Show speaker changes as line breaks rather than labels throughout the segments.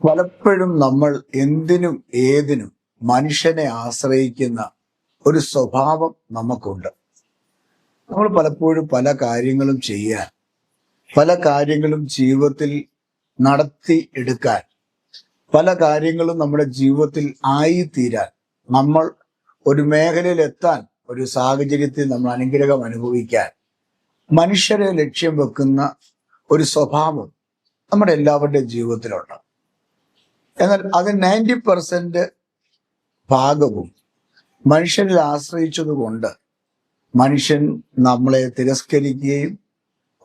പലപ്പോഴും നമ്മൾ എന്തിനും ഏതിനും മനുഷ്യനെ ആശ്രയിക്കുന്ന ഒരു സ്വഭാവം നമുക്കുണ്ട്. നമ്മൾ പലപ്പോഴും പല കാര്യങ്ങളും ചെയ്യാൻ, പല കാര്യങ്ങളും ജീവിതത്തിൽ നടത്തി എടുക്കാൻ, പല കാര്യങ്ങളും നമ്മുടെ ജീവിതത്തിൽ ആയിത്തീരാൻ, നമ്മൾ ഒരു മേഖലയിൽ എത്താൻ, ഒരു സാഹചര്യത്തിൽ നമ്മൾ അനുഗ്രഹം അനുഭവിക്കാൻ മനുഷ്യരെ ലക്ഷ്യം വെക്കുന്ന ഒരു സ്വഭാവം നമ്മുടെ എല്ലാവരുടെയും ജീവിതത്തിലുണ്ട്. എന്നാൽ അത് 90% ഭാഗവും മനുഷ്യനിൽ ആശ്രയിച്ചതുകൊണ്ട് മനുഷ്യൻ നമ്മളെ തിരസ്കരിക്കുകയും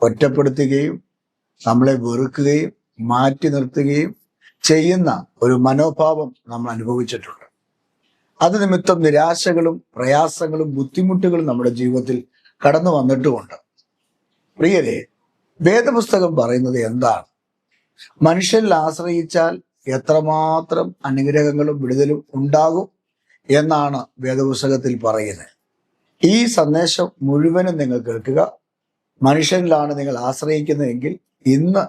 ഒറ്റപ്പെടുത്തുകയും നമ്മളെ വെറുക്കുകയും മാറ്റി നിർത്തുകയും ചെയ്യുന്ന ഒരു മനോഭാവം നമ്മൾ അനുഭവിച്ചിട്ടുണ്ട്. അത് നിമിത്തം നിരാശകളും പ്രയാസങ്ങളും ബുദ്ധിമുട്ടുകളും നമ്മുടെ ജീവിതത്തിൽ കടന്നു വന്നിട്ടുമുണ്ട്. പ്രിയരെ, വേദപുസ്തകം പറയുന്നത് എന്താണ്? മനുഷ്യനിൽ ആശ്രയിച്ചാൽ എത്രമാത്രം അനുഗ്രഹങ്ങളും വിടുതലും ഉണ്ടാകും എന്നാണ് വേദപുസ്തകത്തിൽ പറയുന്നത്. ഈ സന്ദേശം മുഴുവനും നിങ്ങൾ കേൾക്കുക. മനുഷ്യനിലാണ് നിങ്ങൾ ആശ്രയിക്കുന്നതെങ്കിൽ ഇന്ന്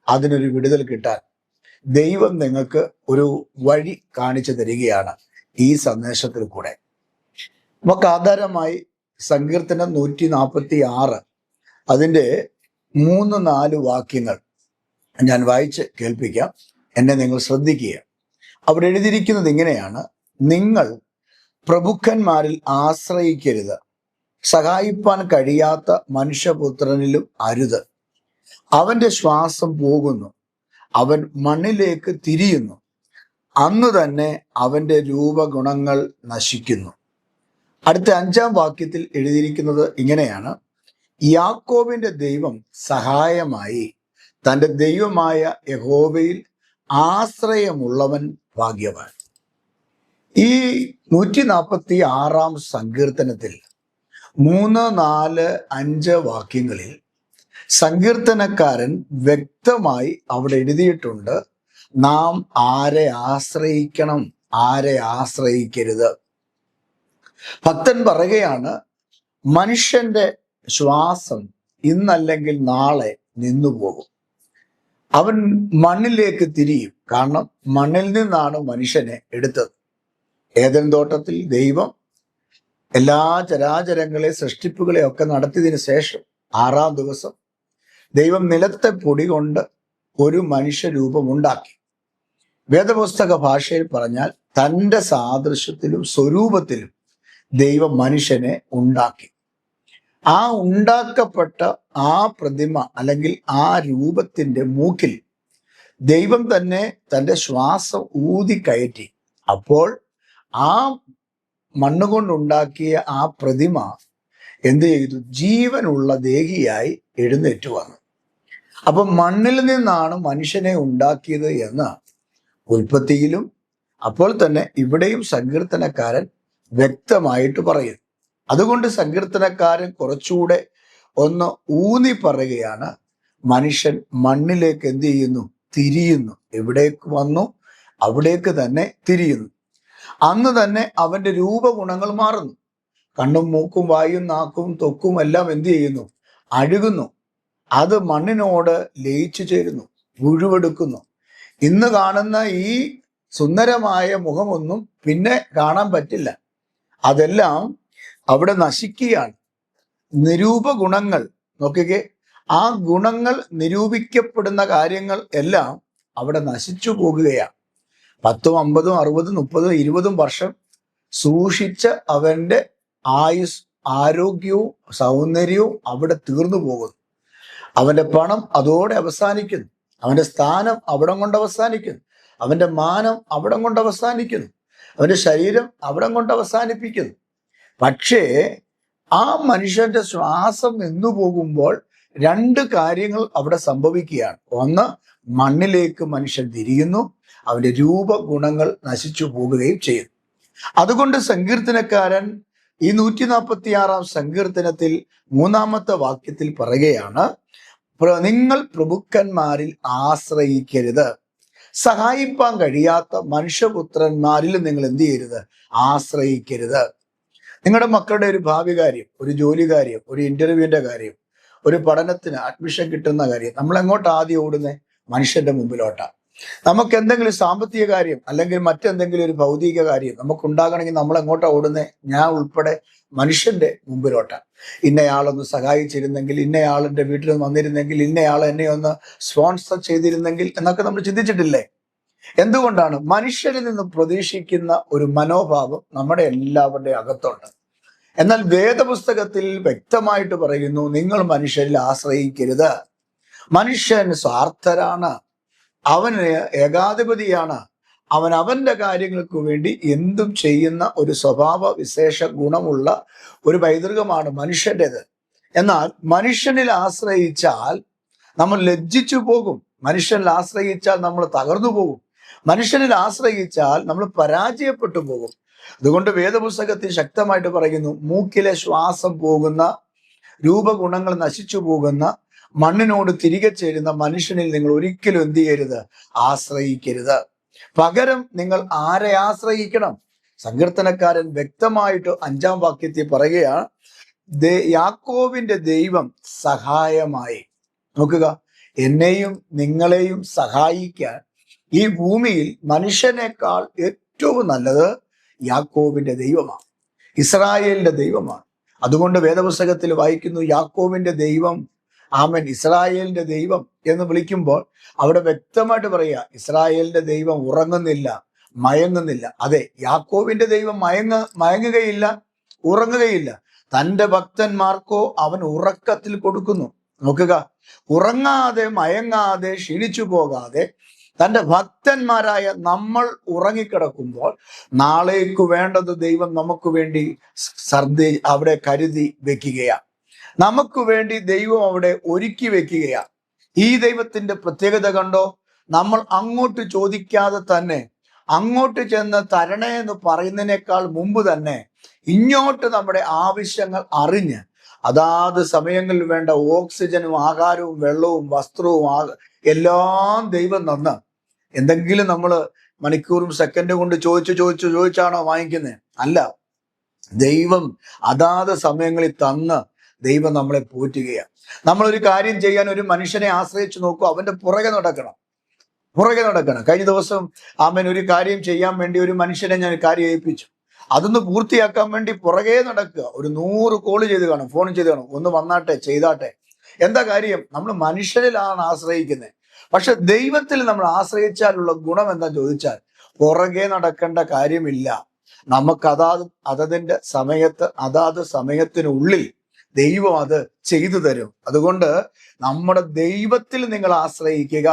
അതിനൊരു വിടുതൽ കിട്ടാൻ ദൈവം നിങ്ങൾക്ക് ഒരു വഴി കാണിച്ചു തരികയാണ് ഈ സന്ദേശത്തിൽ കൂടെ. നമുക്ക് ആധാരമായി സങ്കീർത്തനം 146 അതിൻ്റെ 3-4 വാക്യങ്ങൾ ഞാൻ വായിച്ച് കേൾപ്പിക്കാം. എന്നെ നിങ്ങൾ ശ്രദ്ധിക്കുക. അവിടെ എഴുതിയിരിക്കുന്നത് ഇങ്ങനെയാണ്: നിങ്ങൾ പ്രഭുക്കന്മാരിൽ ആശ്രയിക്കരുത്, സഹായിപ്പാൻ കഴിയാത്ത മനുഷ്യപുത്രനിലും അരുത്. അവന്റെ ശ്വാസം പോകുന്നു, അവൻ മണ്ണിലേക്ക് തിരിയുന്നു, അന്ന് തന്നെ അവന്റെ രൂപഗുണങ്ങൾ നശിക്കുന്നു. അടുത്ത 5-ാം വാക്യത്തിൽ എഴുതിയിരിക്കുന്നത് ഇങ്ങനെയാണ്: യാക്കോബിന്റെ ദൈവം സഹായമായി, തൻ്റെ ദൈവമായ യഹോവയിൽ ആശ്രയമുള്ളവൻ ഭാഗ്യവാൻ. ഈ 146-ാം സങ്കീർത്തനത്തിൽ 3, 4, 5 വാക്യങ്ങളിൽ സങ്കീർത്തനക്കാരൻ വ്യക്തമായി അവിടെ എഴുതിയിട്ടുണ്ട്, നാം ആരെ ആശ്രയിക്കണം, ആരെ ആശ്രയിക്കരുത്. ഭക്തൻ പറയുകയാണ്, മനുഷ്യന്റെ ശ്വാസം ഇന്നല്ലെങ്കിൽ നാളെ നിന്നുപോകും, അവൻ മണ്ണിലേക്ക് തിരിയും. കാരണം മണ്ണിൽ നിന്നാണ് മനുഷ്യനെ എടുത്തത്. ഏദൻ തോട്ടത്തിൽ ദൈവം എല്ലാ ചരാചരങ്ങളെ സൃഷ്ടിപ്പുകളെ ഒക്കെ നടത്തിയതിനു ശേഷം 6-ാം ദിവസം ദൈവം നിലത്തെ പൊടി കൊണ്ട് ഒരു മനുഷ്യരൂപം ഉണ്ടാക്കി. വേദപുസ്തക ഭാഷയിൽ പറഞ്ഞാൽ തൻ്റെ സാദൃശ്യത്തിലും സ്വരൂപത്തിലും ദൈവം മനുഷ്യനെ ഉണ്ടാക്കി. ആ ഉണ്ടാക്കപ്പെട്ട ആ പ്രതിമ അല്ലെങ്കിൽ ആ രൂപത്തിന്റെ മൂക്കിൽ ദൈവം തന്നെ തൻ്റെ ശ്വാസം ഊതിക്കയറ്റി. അപ്പോൾ ആ മണ്ണുകൊണ്ടുണ്ടാക്കിയ ആ പ്രതിമ എന്ത് ചെയ്തു? ജീവനുള്ള ദേഹിയായി എഴുന്നേറ്റ് വന്നു. അപ്പം മണ്ണിൽ നിന്നാണ് മനുഷ്യനെ ഉണ്ടാക്കിയത് എന്ന് ഉൽപ്പത്തിയിലും അപ്പോൾ തന്നെ ഇവിടെയും സങ്കീർത്തനക്കാരൻ വ്യക്തമായിട്ട് പറയുന്നു. അതുകൊണ്ട് സങ്കീർത്തനക്കാരൻ കുറച്ചുകൂടെ ഒന്ന് ഊന്നി പറയുകയാണ്, മനുഷ്യൻ മണ്ണിലേക്ക് എന്ത് ചെയ്യുന്നു? തിരിയുന്നു. എവിടേക്ക് വന്നു? അവിടേക്ക് തന്നെ തിരിയുന്നു. അന്ന് തന്നെ അവന്റെ രൂപഗുണങ്ങൾ മാറുന്നു. കണ്ണും മൂക്കും വായും നാക്കും ത്വക്കും എല്ലാം എന്ത് ചെയ്യുന്നു? അഴുകുന്നു. അത് മണ്ണിനോട് ലയിച്ചു ചേരുന്നു, പുഴുവെടുക്കുന്നു. ഇന്ന് കാണുന്ന ഈ സുന്ദരമായ മുഖമൊന്നും പിന്നെ കാണാൻ പറ്റില്ല. അതെല്ലാം അവിടെ നശിക്കുകയാണ്. നിരൂപ ഗുണങ്ങൾ നോക്കിക്കേ, ആ ഗുണങ്ങൾ നിരൂപിക്കപ്പെടുന്ന കാര്യങ്ങൾ എല്ലാം അവിടെ നശിച്ചു പോകുകയാണ്. 10, 50, 60, 30, 20 വർഷം സൂക്ഷിച്ച അവന്റെ ആയുസ്, ആരോഗ്യവും സൗന്ദര്യവും അവിടെ തീർന്നു പോകുന്നു. അവന്റെ പണം അതോടെ അവസാനിക്കുന്നു, അവന്റെ സ്ഥാനം അവിടം കൊണ്ട് അവസാനിക്കുന്നു, അവന്റെ മാനം അവിടം കൊണ്ട് അവസാനിക്കുന്നു, അവന്റെ ശരീരം അവിടം കൊണ്ട് അവസാനിപ്പിക്കുന്നു. പക്ഷേ ആ മനുഷ്യന്റെ ശ്വാസം നിന്നു പോകുമ്പോൾ 2 കാര്യങ്ങൾ അവിടെ സംഭവിക്കുകയാണ്. ഒന്ന്, മണ്ണിലേക്ക് മനുഷ്യൻ തിരിയുന്നു, അവന്റെ രൂപഗുണങ്ങൾ നശിച്ചു പോകുകയും ചെയ്യുന്നു. അതുകൊണ്ട് സങ്കീർത്തനക്കാരൻ ഈ 146-ാം സങ്കീർത്തനത്തിൽ 3-ാമത്തെ വാക്യത്തിൽ പറയുകയാണ്, നിങ്ങൾ പ്രഭുക്കന്മാരിൽ ആശ്രയിക്കരുത്, സഹായിപ്പാൻ കഴിയാത്ത മനുഷ്യപുത്രന്മാരിൽ നിങ്ങൾ എന്ത് ചെയ്യരുത്? ആശ്രയിക്കരുത്. നിങ്ങളുടെ മക്കളുടെ ഒരു ഭാവി കാര്യം, ഒരു ജോലി കാര്യം, ഒരു ഇന്റർവ്യൂവിന്റെ കാര്യം, ഒരു പഠനത്തിന് അഡ്മിഷൻ കിട്ടുന്ന കാര്യം, നമ്മൾ എങ്ങോട്ട് ആദ്യം ഓടുന്നേ? മനുഷ്യന്റെ മുമ്പിലോട്ടാ. നമുക്ക് എന്തെങ്കിലും സാമ്പത്തിക കാര്യം അല്ലെങ്കിൽ മറ്റെന്തെങ്കിലും ഒരു ഭൗതിക കാര്യം നമുക്കുണ്ടാകണമെങ്കിൽ നമ്മൾ എങ്ങോട്ടാ ഓടുന്നത്? ഞാൻ ഉൾപ്പെടെ മനുഷ്യന്റെ മുമ്പിലോട്ടാണ്. ഇന്നയാളൊന്ന് സഹായിച്ചിരുന്നെങ്കിൽ, ഇന്നയാളിന്റെ വീട്ടിൽ വന്നിരുന്നെങ്കിൽ, ഇന്നയാൾ എന്നെ ഒന്ന് സ്പോൺസർ ചെയ്തിരുന്നെങ്കിൽ എന്നൊക്കെ നമ്മൾ ചിന്തിച്ചിട്ടില്ലേ? എന്തുകൊണ്ടാണ്? മനുഷ്യരിൽ നിന്ന് പ്രതീക്ഷിക്കുന്ന ഒരു മനോഭാവം നമ്മുടെ എല്ലാവരുടെയും അകത്തുണ്ട്. എന്നാൽ വേദപുസ്തകത്തിൽ വ്യക്തമായിട്ട് പറയുന്നു, നിങ്ങൾ മനുഷ്യരിൽ ആശ്രയിക്കരുത്. മനുഷ്യൻ സ്വാർത്ഥരാണ്, അവന് ഏകാധിപതിയാണ്, അവന്റെ കാര്യങ്ങൾക്ക് വേണ്ടി എന്തും ചെയ്യുന്ന ഒരു സ്വഭാവ വിശേഷ ഗുണമുള്ള ഒരു പൈതൃകമാണ് മനുഷ്യൻ്റെത്. എന്നാൽ മനുഷ്യനിൽ ആശ്രയിച്ചാൽ നമ്മൾ ലജ്ജിച്ചു പോകും, മനുഷ്യനിൽ ആശ്രയിച്ചാൽ നമ്മൾ തകർന്നു പോകും, മനുഷ്യനിൽ ആശ്രയിച്ചാൽ നമ്മൾ പരാജയപ്പെട്ടു പോകും. അതുകൊണ്ട് വേദപുസ്തകത്തിൽ ശക്തമായിട്ട് പറയുന്നു, മൂക്കിലെ ശ്വാസം പോകുന്ന, രൂപഗുണങ്ങൾ നശിച്ചു പോകുന്ന, മണ്ണിനോട് തിരികെ ചേരുന്ന മനുഷ്യനിൽ നിങ്ങൾ ഒരിക്കലും എന്ത് ചെയ്യരുത്? ആശ്രയിക്കരുത്. പകരം നിങ്ങൾ ആരെ ആശ്രയിക്കണം? സങ്കീർത്തനക്കാരൻ വ്യക്തമായിട്ട് 5-ാം വാക്യത്തിൽ പറയുകയാണ്, യാക്കോബിന്റെ ദൈവം സഹായമായി. നോക്കുക, എന്നെയും നിങ്ങളെയും സഹായിക്കാൻ ഈ ഭൂമിയിൽ മനുഷ്യനേക്കാൾ ഏറ്റവും നല്ലത് യാക്കോബിന്റെ ദൈവമാണ്, ഇസ്രായേലിന്റെ ദൈവമാണ്. അതുകൊണ്ട് വേദപുസ്തകത്തിൽ വായിക്കുന്നു, യാക്കോബിന്റെ ദൈവം, ആമേൻ, ഇസ്രായേലിന്റെ ദൈവം എന്ന് വിളിക്കുമ്പോൾ അവിടെ വ്യക്തമായിട്ട് പറയുക, ഇസ്രായേലിന്റെ ദൈവം ഉറങ്ങുന്നില്ല, മയങ്ങുന്നില്ല. അതെ, യാക്കോബിന്റെ ദൈവം മയങ്ങുകയില്ല, ഉറങ്ങുകയില്ല. തൻ്റെ ഭക്തന്മാർക്കോ അവൻ ഉറക്കത്തിൽ കൊടുക്കുന്നു. നോക്കുക, ഉറങ്ങാതെ, മയങ്ങാതെ, ക്ഷീണിച്ചു പോകാതെ തൻ്റെ ഭക്തന്മാരായ നമ്മൾ ഉറങ്ങിക്കിടക്കുമ്പോൾ നാളേക്ക് വേണ്ടത് ദൈവം നമുക്ക് വേണ്ടി അവിടെ കരുതി വെക്കുകയാണ്. നമുക്ക് വേണ്ടി ദൈവം അവിടെ ഒരുക്കി വെക്കുകയാണ്. ഈ ദൈവത്തിന്റെ പ്രത്യേകത കണ്ടോ? നമ്മൾ അങ്ങോട്ട് ചോദിക്കാതെ തന്നെ, അങ്ങോട്ട് ചെന്ന് തരണേ എന്ന് പറയുന്നതിനേക്കാൾ മുമ്പ് തന്നെ ഇങ്ങോട്ട് നമ്മുടെ ആവശ്യങ്ങൾ അറിഞ്ഞ് അതാത് സമയങ്ങളിൽ വേണ്ട ഓക്സിജനും ആഹാരവും വെള്ളവും വസ്ത്രവും എല്ലാം ദൈവം തന്ന്, എന്തെങ്കിലും നമ്മൾ മണിക്കൂറും സെക്കൻഡും കൊണ്ട് ചോദിച്ചാണോ വാങ്ങിക്കുന്നത്? അല്ല, ദൈവം അതാത് സമയങ്ങളിൽ തന്ന് ദൈവം നമ്മളെ പോറ്റുകയാണ്. നമ്മളൊരു കാര്യം ചെയ്യാൻ ഒരു മനുഷ്യനെ ആശ്രയിച്ച് നോക്കൂ, അവന്റെ പുറകെ നടക്കണം. കഴിഞ്ഞ ദിവസം ഒരു കാര്യം ചെയ്യാൻ വേണ്ടി ഒരു മനുഷ്യനെ ഞാൻ കാര്യം ഏൽപ്പിച്ചു. അതൊന്ന് പൂർത്തിയാക്കാൻ വേണ്ടി പുറകെ നടക്കുക. ഒരു 100 കോള് ചെയ്ത് കാണും, ഫോൺ ചെയ്ത് കാണും, ഒന്ന് വന്നാട്ടെ, ചെയ്താട്ടെ. എന്താ കാര്യം? നമ്മൾ മനുഷ്യരിലാണ് ആശ്രയിക്കുന്നത്. പക്ഷെ ദൈവത്തിൽ നമ്മൾ ആശ്രയിച്ചാലുള്ള ഗുണം എന്താ ചോദിച്ചാൽ, പുറകെ നടക്കേണ്ട കാര്യമില്ല. നമുക്ക് അതതിന്റെ സമയത്ത്, അതാത് സമയത്തിനുള്ളിൽ ദൈവം അത് ചെയ്തു തരും. അതുകൊണ്ട് നമ്മുടെ ദൈവത്തിൽ നിങ്ങൾ ആശ്രയിക്കുക.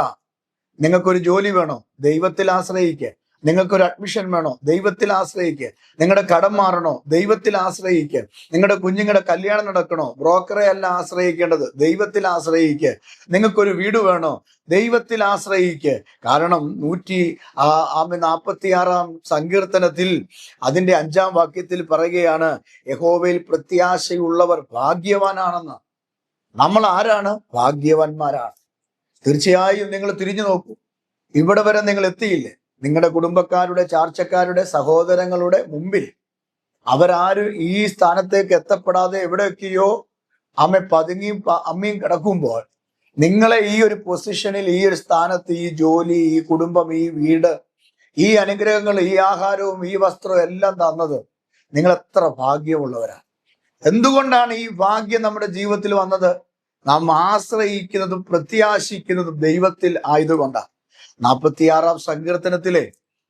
നിങ്ങൾക്കൊരു ജോലി വേണോ? ദൈവത്തിൽ ആശ്രയിക്കുക. നിങ്ങൾക്കൊരു അഡ്മിഷൻ വേണോ? ദൈവത്തിൽ ആശ്രയിക്കുക. നിങ്ങളുടെ കടം മാറണോ? ദൈവത്തിൽ ആശ്രയിക്കുക. നിങ്ങളുടെ കുഞ്ഞുങ്ങളുടെ കല്യാണം നടക്കണോ? ബ്രോക്കറെ അല്ല ആശ്രയിക്കേണ്ടത്, ദൈവത്തിൽ ആശ്രയിക്കുക. നിങ്ങൾക്കൊരു വീട് വേണോ? ദൈവത്തിൽ ആശ്രയിക്കുക. കാരണം 146-ാം സങ്കീർത്തനത്തിൽ അതിന്റെ 5-ാം വാക്യത്തിൽ പറയുകയാണ്, യഹോവയിൽ പ്രത്യാശയുള്ളവർ ഭാഗ്യവാനാണെന്ന്. നമ്മൾ ആരാണ്? ഭാഗ്യവാന്മാരാണ്. തീർച്ചയായും നിങ്ങൾ തിരിഞ്ഞു നോക്കൂ, ഇവിടെ വരെ നിങ്ങൾ എത്തിയില്ലേ? നിങ്ങളുടെ കുടുംബക്കാരുടെ, ചാർച്ചക്കാരുടെ, സഹോദരങ്ങളുടെ മുമ്പിൽ അവരാരും ഈ സ്ഥാനത്തേക്ക് എത്തപ്പെടാതെ എവിടെയൊക്കെയോ പതുങ്ങിയും അമ്മയും കിടക്കുമ്പോൾ നിങ്ങളെ ഈ ഒരു പൊസിഷനിൽ, ഈ ഒരു സ്ഥാനത്ത്, ഈ ജോലി, ഈ കുടുംബം, ഈ വീട്, ഈ അനുഗ്രഹങ്ങൾ, ഈ ആഹാരവും ഈ വസ്ത്രവും എല്ലാം തന്നത് നിങ്ങൾ എത്ര ഭാഗ്യമുള്ളവരാണ്. എന്തുകൊണ്ടാണ് ഈ ഭാഗ്യം നമ്മുടെ ജീവിതത്തിൽ വന്നത്? നാം ആശ്രയിക്കുന്നതും പ്രത്യാശിക്കുന്നതും ദൈവത്തിൽ ആയതുകൊണ്ടാണ്. 46-ാം സങ്കീർത്തനത്തിലെ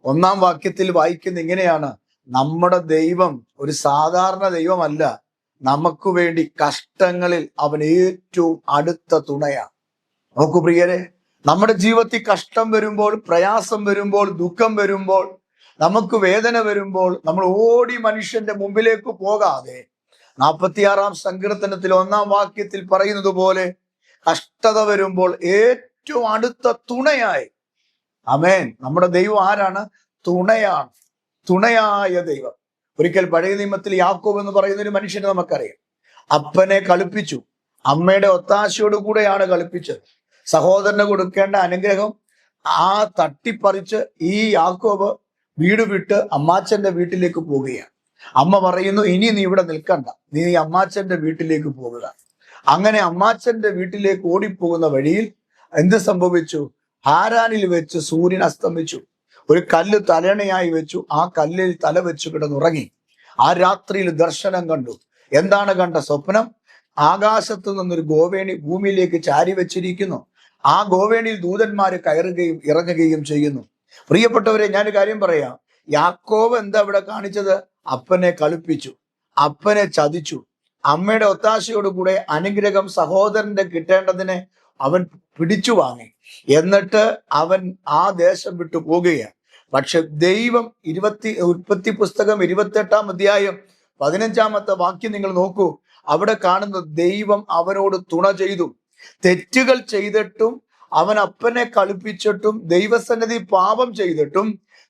1-ാം വാക്യത്തിൽ വായിക്കുന്ന ഇങ്ങനെയാണ്, നമ്മുടെ ദൈവം ഒരു സാധാരണ ദൈവമല്ല, നമുക്ക് വേണ്ടി കഷ്ടങ്ങളിൽ അവൻ ഏറ്റവും അടുത്ത തുണയാണ്. നോക്കൂ പ്രിയരെ, നമ്മുടെ ജീവിതത്തിൽ കഷ്ടം വരുമ്പോൾ, പ്രയാസം വരുമ്പോൾ, ദുഃഖം വരുമ്പോൾ, നമുക്ക് വേദന വരുമ്പോൾ നമ്മൾ ഓടി മനുഷ്യന്റെ മുമ്പിലേക്ക് പോകാതെ 46-ാം സങ്കീർത്തനത്തിൽ 1-ാം വാക്യത്തിൽ പറയുന്നത് പോലെ കഷ്ടത വരുമ്പോൾ ഏറ്റവും അടുത്ത തുണയായി, ആമേൻ, നമ്മുടെ ദൈവം ആരാണ്? തുണയാണ്, തുണയായ ദൈവം. ഒരിക്കൽ പഴയ നിയമത്തിൽ യാക്കോബ് എന്ന് പറയുന്ന ഒരു മനുഷ്യനെ നമുക്കറിയാം. അപ്പനെ കളിപ്പിച്ചു, അമ്മയുടെ ഒത്താശയോട് കൂടെയാണ് കളിപ്പിച്ചത്. സഹോദരന് കൊടുക്കേണ്ട അനുഗ്രഹം തട്ടിപ്പറിച്ച് ഈ യാക്കോബ് വീട് വിട്ട് അമ്മാച്ചന്റെ വീട്ടിലേക്ക് പോവുകയാണ്. അമ്മ പറയുന്നു, ഇനി നീ ഇവിടെ നിൽക്കണ്ട, നീ അമ്മാച്ചന്റെ വീട്ടിലേക്ക് പോകുക. അങ്ങനെ അമ്മാച്ചന്റെ വീട്ടിലേക്ക് ഓടിപ്പോകുന്ന വഴിയിൽ എന്ത് സംഭവിച്ചു? ഹാരാനിൽ വെച്ച് സൂര്യൻ അസ്തമിച്ചു. ഒരു കല്ല് തലയണയായി വെച്ചു. ആ കല്ലിൽ തല വെച്ച് കിടന്നുറങ്ങി. ആ രാത്രിയിൽ ദർശനം കണ്ടു. എന്താണ് കണ്ട സ്വപ്നം? ആകാശത്ത് നിന്നൊരു ഗോവേണി ഭൂമിയിലേക്ക് ചാരി വെച്ചിരിക്കുന്നു. ആ ഗോവേണിയിൽ ദൂതന്മാര് കയറുകയും ഇറങ്ങുകയും ചെയ്യുന്നു. പ്രിയപ്പെട്ടവരെ, ഞാനൊരു കാര്യം പറയാം. യാക്കോബ് എന്താ ഇവിടെ കാണിച്ചത്? അപ്പനെ കളിപ്പിച്ചു, അപ്പനെ ചതിച്ചു. അമ്മയുടെ ഒത്താശയോടുകൂടെ അനുഗ്രഹം സഹോദരന്റെ കിട്ടേണ്ടതിനെ അവൻ പിടിച്ചു വാങ്ങി. എന്നിട്ട് അവൻ ആ ദേശം വിട്ടു പോകുകയാണ്. പക്ഷെ ദൈവം ഉൽപ്പത്തി പുസ്തകം 28-ാം അധ്യായം 15-ാമത്തെ വാക്യം നിങ്ങൾ നോക്കൂ. അവിടെ കാണുന്ന ദൈവം അവനോട് തുണ ചെയ്തു. തെറ്റുകൾ ചെയ്തിട്ടും അവൻ അപ്പനെ കളിപ്പിച്ചിട്ടും ദൈവസന്നിധി പാപം ചെയ്തിട്ടും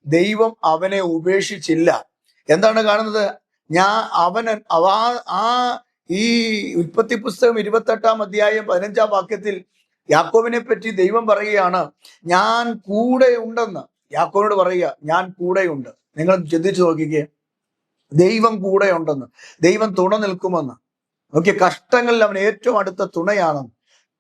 ദൈവം അവനെ ഉപേക്ഷിച്ചില്ല. എന്താണ് കാണുന്നത്? ഈ ഉൽപ്പത്തി പുസ്തകം 28-ാം അധ്യായം 15-ാം വാക്യത്തിൽ യാക്കോബിനെ പറ്റി ദൈവം പറയുകയാണ്, ഞാൻ കൂടെ ഉണ്ടെന്ന്. യാക്കോബിനോട് പറയുക, ഞാൻ കൂടെയുണ്ട്. നിങ്ങൾ ചിന്തിച്ചു നോക്കിക്കേ, ദൈവം കൂടെ ഉണ്ടെന്ന്, ദൈവം തുണ നിൽക്കുമെന്ന്. നോക്കിയ കഷ്ടങ്ങളിൽ അവൻ ഏറ്റവും അടുത്ത തുണയാണെന്ന്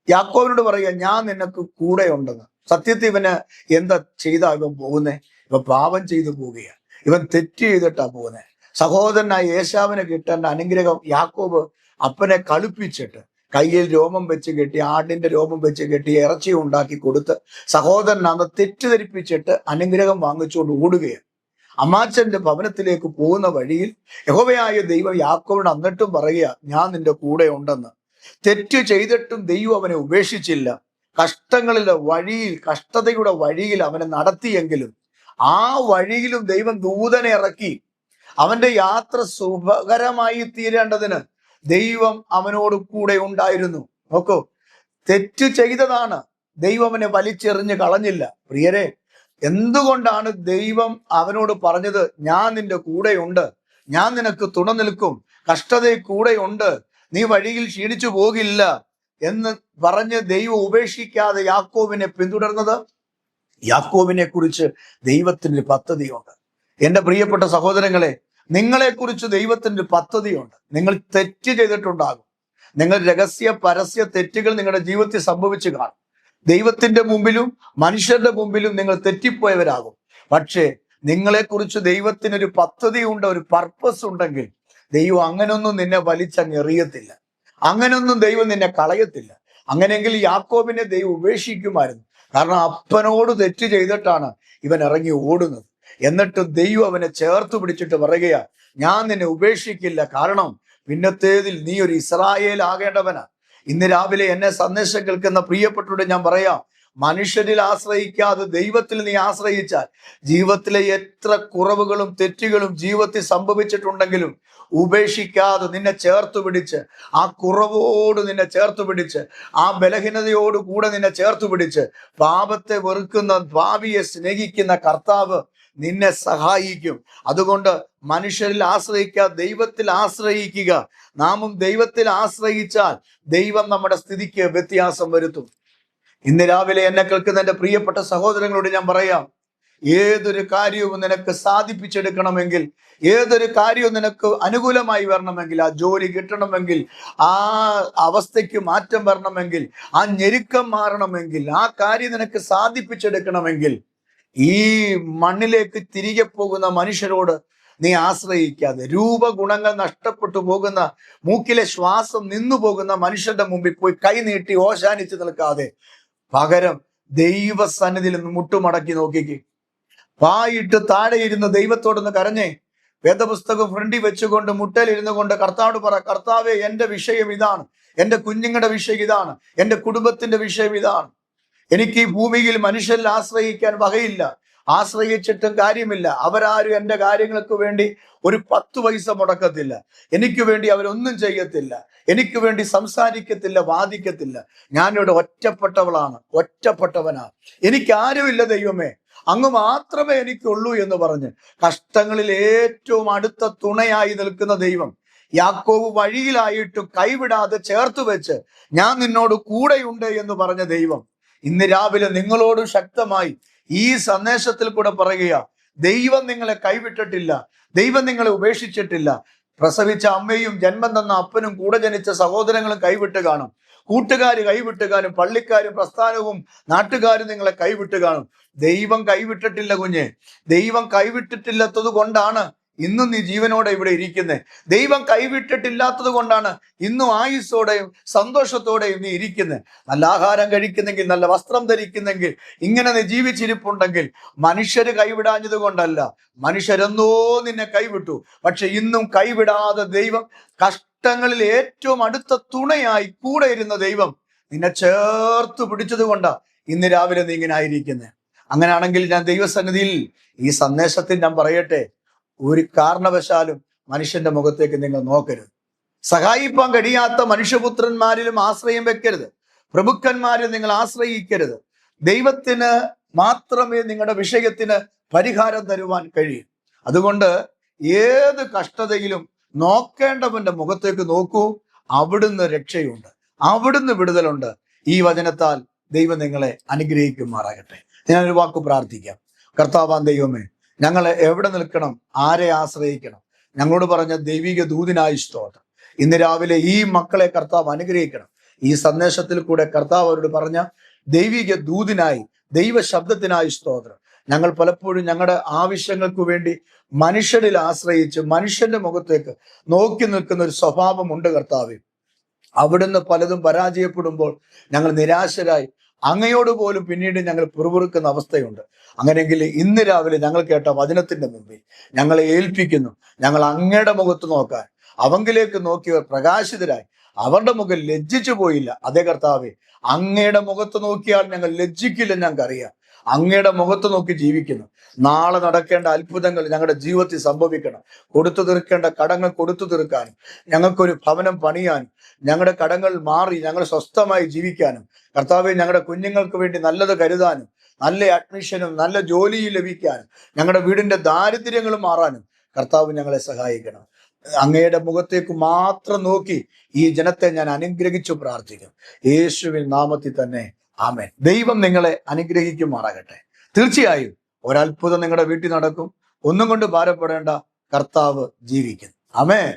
യാക്കോബിനോട് പറയുക, ഞാൻ നിനക്ക് കൂടെ ഉണ്ടെന്ന്. സത്യത്തിൽ ഇവന് എന്താ ചെയ്താ ഇവൻ പോകുന്നേ? ഇവൻ പാപം ചെയ്തു പോവുകയാണ്. ഇവൻ തെറ്റ് ചെയ്തിട്ടാ പോകുന്നത്. സഹോദരനായ ഏശാവിനെ കിട്ടേണ്ട അനുഗ്രഹം യാക്കോബ് അപ്പനെ കളിപ്പിച്ചിട്ട് കയ്യിൽ രോമം വെച്ച് കെട്ടി, ആടിന്റെ രോമം വെച്ച് കെട്ടി ഇറച്ചി ഉണ്ടാക്കി കൊടുത്ത് സഹോദരൻ അന്ന് തെറ്റിദ്ധരിപ്പിച്ചിട്ട് അനുഗ്രഹം വാങ്ങിച്ചുകൊണ്ട് ഓടുകയാണ്. അമ്മാച്ചന്റെ ഭവനത്തിലേക്ക് പോകുന്ന വഴിയിൽ യഹോവയായ ദൈവം യാക്കോബിനോട് എന്നിട്ടും പറയുക, ഞാൻ നിന്റെ കൂടെ ഉണ്ടെന്ന്. തെറ്റ് ചെയ്തിട്ടും ദൈവം അവനെ ഉപേക്ഷിച്ചില്ല. കഷ്ടങ്ങളുടെ വഴിയിൽ, കഷ്ടതയുടെ വഴിയിൽ അവനെ നടത്തിയെങ്കിലും ആ വഴിയിലും ദൈവം ദൂതനെ ഇറക്കി. അവന്റെ യാത്ര സുഖകരമായി തീരേണ്ടതിന് ദൈവം അവനോട് കൂടെ ഉണ്ടായിരുന്നു. നോക്കൂ, തെറ്റ് ചെയ്തതാണ്, ദൈവം അവനെ വലിച്ചെറിഞ്ഞ് കളഞ്ഞില്ല. പ്രിയരെ, എന്തുകൊണ്ടാണ് ദൈവം അവനോട് പറഞ്ഞത്, ഞാൻ നിന്റെ കൂടെയുണ്ട്, ഞാൻ നിനക്ക് തുണ നിൽക്കും, കഷ്ടതയിൽ കൂടെയുണ്ട്, നീ വഴിയിൽ ക്ഷീണിച്ചു പോകില്ല എന്ന് പറഞ്ഞ് ദൈവം ഉപേക്ഷിക്കാതെ യാക്കോബിനെ പിന്തുടർന്നത്? യാക്കോബിനെ കുറിച്ച് ദൈവത്തിന് പദ്ധതിയുണ്ട്. എൻ്റെ പ്രിയപ്പെട്ട സഹോദരങ്ങളെ, നിങ്ങളെക്കുറിച്ച് ദൈവത്തിന് പദ്ധതിയുണ്ട്. നിങ്ങൾ തെറ്റ് ചെയ്തിട്ടുണ്ടാകും. നിങ്ങൾ രഹസ്യ പരസ്യ തെറ്റുകൾ നിങ്ങളുടെ ജീവിതത്തിൽ സംഭവിച്ചു കാണും. ദൈവത്തിന്റെ മുമ്പിലും മനുഷ്യരുടെ മുമ്പിലും നിങ്ങൾ തെറ്റിപ്പോയവരാകും. പക്ഷേ നിങ്ങളെക്കുറിച്ച് ദൈവത്തിനൊരു പദ്ധതിയുണ്ട്, ഒരു പർപ്പസ് ഉണ്ടെങ്കിൽ ദൈവം അങ്ങനൊന്നും നിന്നെ വലിച്ചങ്ങെറിയത്തില്ല. അങ്ങനൊന്നും ദൈവം നിന്നെ കളയത്തില്ല. അങ്ങനെയെങ്കിൽ യാക്കോബിനെ ദൈവം ഉപേക്ഷിക്കുമായിരുന്നു. കാരണം അപ്പനോട് തെറ്റ് ചെയ്തിട്ടാണ് ഇവൻ ഇറങ്ങി ഓടുന്നത്. എന്നിട്ട് ദൈവം അവനെ ചേർത്ത് പിടിച്ചിട്ട് പറയുകയാ, ഞാൻ നിന്നെ ഉപേക്ഷിക്കില്ല, കാരണം പിന്നത്തേതിൽ നീ ഒരു ഇസ്രായേൽ ആകേണ്ടവനാ. ഇന്ന് രാവിലെ എന്നെ സന്ദേശം കേൾക്കുന്ന പ്രിയപ്പെട്ടവരോട് ഞാൻ പറയാം, മനുഷ്യരിൽ ആശ്രയിക്കാതെ ദൈവത്തിൽ നീ ആശ്രയിച്ചാൽ ജീവിതത്തിലെ എത്ര കുറവുകളും തെറ്റുകളും ജീവിതത്തിൽ സംഭവിച്ചിട്ടുണ്ടെങ്കിലും ഉപേക്ഷിക്കാതെ നിന്നെ ചേർത്ത് പിടിച്ച്, ആ കുറവോട് നിന്നെ ചേർത്ത് പിടിച്ച്, ആ ബലഹീനതയോട് കൂടെ നിന്നെ ചേർത്ത് പിടിച്ച്, പാപത്തെ വെറുക്കുന്ന, ഭാവിയെ സ്നേഹിക്കുന്ന കർത്താവ് നിന്നെ സഹായിക്കും. അതുകൊണ്ട് മനുഷ്യരിൽ ആശ്രയിക്കാതെ ദൈവത്തിൽ ആശ്രയിക്കുക. നാമും ദൈവത്തിൽ ആശ്രയിച്ചാൽ ദൈവം നമ്മുടെ സ്ഥിതിക്ക് വ്യത്യാസം വരുത്തും. ഇന്ന് രാവിലെ എന്നെ കേൾക്കുന്ന എൻ്റെ പ്രിയപ്പെട്ട സഹോദരങ്ങളോട് ഞാൻ പറയാം, ഏതൊരു കാര്യവും നിനക്ക് സാധിപ്പിച്ചെടുക്കണമെങ്കിൽ, ഏതൊരു കാര്യവും നിനക്ക് അനുകൂലമായി വരണമെങ്കിൽ, ആ ജോലി കിട്ടണമെങ്കിൽ, ആ അവസ്ഥയ്ക്ക് മാറ്റം വരണമെങ്കിൽ, ആ ഞെരുക്കം മാറണമെങ്കിൽ, ആ കാര്യം നിനക്ക് സാധിപ്പിച്ചെടുക്കണമെങ്കിൽ ഈ മണ്ണിലേക്ക് തിരികെ പോകുന്ന മനുഷ്യരോട് നീ ആശ്രയിക്കാതെ, രൂപഗുണങ്ങൾ നഷ്ടപ്പെട്ടു പോകുന്ന, മൂക്കിലെ ശ്വാസം നിന്നു പോകുന്ന മനുഷ്യരുടെ മുമ്പിൽ പോയി കൈനീട്ടി ഓശാനിച്ച് നിൽക്കാതെ പകരം ദൈവസന്നിധിയിൽ നിന്ന് മുട്ടുമടക്കി നോക്കിക്ക്. വായിട്ട് താഴെ ഇരുന്ന് ദൈവത്തോടൊന്ന് കരഞ്ഞേ. വേദപുസ്തകം ഫ്രണ്ടിൽ വെച്ചുകൊണ്ട് മുട്ടലിരുന്നു കൊണ്ട് കർത്താവോട് പറ, കർത്താവേ, എൻ്റെ വിഷയം ഇതാണ്, എൻ്റെ കുഞ്ഞുങ്ങളുടെ വിഷയം ഇതാണ്, എൻ്റെ കുടുംബത്തിന്റെ വിഷയം ഇതാണ്. എനിക്ക് ഈ ഭൂമിയിൽ മനുഷ്യരിൽ ആശ്രയിക്കാൻ വകയില്ല. ആശ്രയിച്ചിട്ടും കാര്യമില്ല. അവരാരും എൻ്റെ കാര്യങ്ങൾക്ക് വേണ്ടി ഒരു 10 പൈസ മുടക്കത്തില്ല. എനിക്ക് വേണ്ടി അവരൊന്നും ചെയ്യത്തില്ല. എനിക്ക് വേണ്ടി സംസാരിക്കത്തില്ല, വാദിക്കത്തില്ല. ഞാനിവിടെ ഒറ്റപ്പെട്ടവളാണ്, ഒറ്റപ്പെട്ടവനാണ്. എനിക്കാരുമില്ല ദൈവമേ, അങ്ങ് മാത്രമേ എനിക്കുള്ളൂ എന്ന് പറഞ്ഞ് കഷ്ടങ്ങളിൽ ഏറ്റവും അടുത്ത തുണയായി നിൽക്കുന്ന ദൈവം, യാക്കോബ് വഴിയിലായിട്ടും കൈവിടാതെ ചേർത്ത് വെച്ച് ഞാൻ നിന്നോട് കൂടെയുണ്ട് എന്ന് പറഞ്ഞ ദൈവം ഇന്ന് രാവിലെ നിങ്ങളോട് ശക്തമായി ഈ സന്ദേശത്തിൽ കൂടെ പറയുക, ദൈവം നിങ്ങളെ കൈവിട്ടിട്ടില്ല, ദൈവം നിങ്ങളെ ഉപേക്ഷിച്ചിട്ടില്ല. പ്രസവിച്ച അമ്മയും ജന്മം തന്ന അപ്പനും കൂടെ ജനിച്ച സഹോദരങ്ങളും കൈവിട്ട് കാണും. കൂട്ടുകാര് കൈവിട്ട് കാണും, പള്ളിക്കാരും പ്രസ്ഥാനവും നാട്ടുകാരും നിങ്ങളെ കൈവിട്ട് കാണും. ദൈവം കൈവിട്ടിട്ടില്ല കുഞ്ഞെ. ദൈവം കൈവിട്ടിട്ടില്ലാത്തത് കൊണ്ടാണ് ഇന്നും നീ ജീവനോടെ ഇവിടെ ഇരിക്കുന്നത്. ദൈവം കൈവിട്ടിട്ടില്ലാത്തത് കൊണ്ടാണ് ഇന്നും ആയുസ്സോടെയും സന്തോഷത്തോടെയും നീ ഇരിക്കുന്നത്. നല്ല ആഹാരം കഴിക്കുന്നെങ്കിൽ, നല്ല വസ്ത്രം ധരിക്കുന്നെങ്കിൽ, ഇങ്ങനെ നീ ജീവിച്ചിരിപ്പുണ്ടെങ്കിൽ മനുഷ്യര് കൈവിടാഞ്ഞത് കൊണ്ടല്ല. മനുഷ്യരെന്നോ നിന്നെ കൈവിട്ടു. പക്ഷെ ഇന്നും കൈവിടാതെ ദൈവം, കഷ്ടങ്ങളിൽ ഏറ്റവും അടുത്ത തുണയായി കൂടെ ഇരുന്ന ദൈവം നിന്നെ ചേർത്ത് പിടിച്ചത് കൊണ്ടാ ഇന്ന് രാവിലെ നീ ഇങ്ങനെ ആയിരിക്കുന്നത്. അങ്ങനെയാണെങ്കിൽ ഞാൻ ദൈവസന്നിധിയിൽ ഈ സന്ദേശത്തിൽ ഞാൻ പറയട്ടെ, ഒരു കാരണവശാലും മനുഷ്യന്റെ മുഖത്തേക്ക് നിങ്ങൾ നോക്കരുത്. സഹായിപ്പാൻ കഴിയാത്ത മനുഷ്യപുത്രന്മാരിലും ആശ്രയം വെക്കരുത്. പ്രഭുക്കന്മാരിൽ നിങ്ങൾ ആശ്രയിക്കരുത്. ദൈവത്തിന് മാത്രമേ നിങ്ങളുടെ വിഷയത്തിന് പരിഹാരം തരുവാൻ കഴിയൂ. അതുകൊണ്ട് ഏത് കഷ്ടതയിലും നോക്കേണ്ടവന്റെ മുഖത്തേക്ക് നോക്കൂ. അവിടുന്ന് രക്ഷയുണ്ട്, അവിടുന്ന് വിടുതലുണ്ട്. ഈ വചനത്താൽ ദൈവം നിങ്ങളെ അനുഗ്രഹിക്കുമാറാകട്ടെ. ഞാനൊരു വാക്ക് പ്രാർത്ഥിക്കാം. കർത്താവാൻ ദൈവമേ, ഞങ്ങൾ എവിടെ നിൽക്കണം, ആരെ ആശ്രയിക്കണം? ഞങ്ങളോട് പറഞ്ഞ ദൈവിക ദൂതനായി സ്തോത്രം. ഇന്ന് രാവിലെ ഈ മക്കളെ കർത്താവ് അനുഗ്രഹിക്കണം. ഈ സന്ദേശത്തിൽ കൂടെ കർത്താവ് അവരോട് പറഞ്ഞ ദൈവിക ദൂതനായി, ദൈവ ശബ്ദത്തിനായി സ്തോത്രം. ഞങ്ങൾ പലപ്പോഴും ഞങ്ങളുടെ ആവശ്യങ്ങൾക്ക് വേണ്ടി മനുഷ്യരിൽ ആശ്രയിച്ച് മനുഷ്യന്റെ മുഖത്തേക്ക് നോക്കി നിൽക്കുന്ന ഒരു സ്വഭാവമുണ്ട് കർത്താവേ. അവിടുന്ന് പലതും പരാജയപ്പെടുമ്പോൾ ഞങ്ങൾ നിരാശരായി അങ്ങയോട് പോലും പിന്നീട് ഞങ്ങൾ പിറുപിറുക്കുന്ന അവസ്ഥയുണ്ട്. അങ്ങനെയെങ്കിൽ ഇന്ന് രാവിലെ ഞങ്ങൾ കേട്ട വചനത്തിന്റെ മുമ്പിൽ ഞങ്ങളെ ഏൽപ്പിക്കുന്നു. ഞങ്ങൾ അങ്ങയുടെ മുഖത്ത് നോക്കാൻ, അവങ്കിലേക്ക് നോക്കിയവർ പ്രകാശിതരായി, അവരുടെ മുഖം ലജ്ജിച്ചു പോയില്ല. അതേ കർത്താവേ, അങ്ങയുടെ മുഖത്ത് നോക്കിയാൽ ഞങ്ങൾ ലജ്ജിക്കില്ലെന്ന് ഞങ്ങൾക്കറിയാം. അങ്ങയുടെ മുഖത്ത് നോക്കി ജീവിക്കുന്നു. നാളെ നടക്കേണ്ട അത്ഭുതങ്ങൾ ഞങ്ങളുടെ ജീവിതത്തിൽ സംഭവിക്കണം. കൊടുത്തു തീർക്കേണ്ട കടങ്ങൾ കൊടുത്തു തീർക്കാനും, ഞങ്ങൾക്കൊരു ഭവനം പണിയാനും, ഞങ്ങളുടെ കടങ്ങൾ മാറി ഞങ്ങൾ സ്വസ്ഥമായി ജീവിക്കാനും, കർത്താവെ ഞങ്ങളുടെ കുഞ്ഞുങ്ങൾക്ക് വേണ്ടി നല്ലത് കരുതാനും, നല്ല അഡ്മിഷനും നല്ല ജോലിയും ലഭിക്കാനും, ഞങ്ങളുടെ വീടിന്റെ ദാരിദ്ര്യങ്ങളും മാറാനും കർത്താവ് ഞങ്ങളെ സഹായിക്കണം. അങ്ങയുടെ മുഖത്തേക്ക് മാത്രം നോക്കി ഈ ജനത്തെ ഞാൻ അനുഗ്രഹിച്ചു പ്രാർത്ഥിക്കും. യേശുവിൻ നാമത്തിൽ തന്നെ ആമേൻ. ദൈവം നിങ്ങളെ അനുഗ്രഹിക്കുമാറാകട്ടെ. തീർച്ചയായും ഒരത്ഭുതം നിങ്ങളുടെ വീട്ടിൽ നടക്കും. ഒന്നും കൊണ്ട് ഭാരപ്പെടേണ്ട, കർത്താവ് ജീവിക്കുന്നു. ആമേൻ.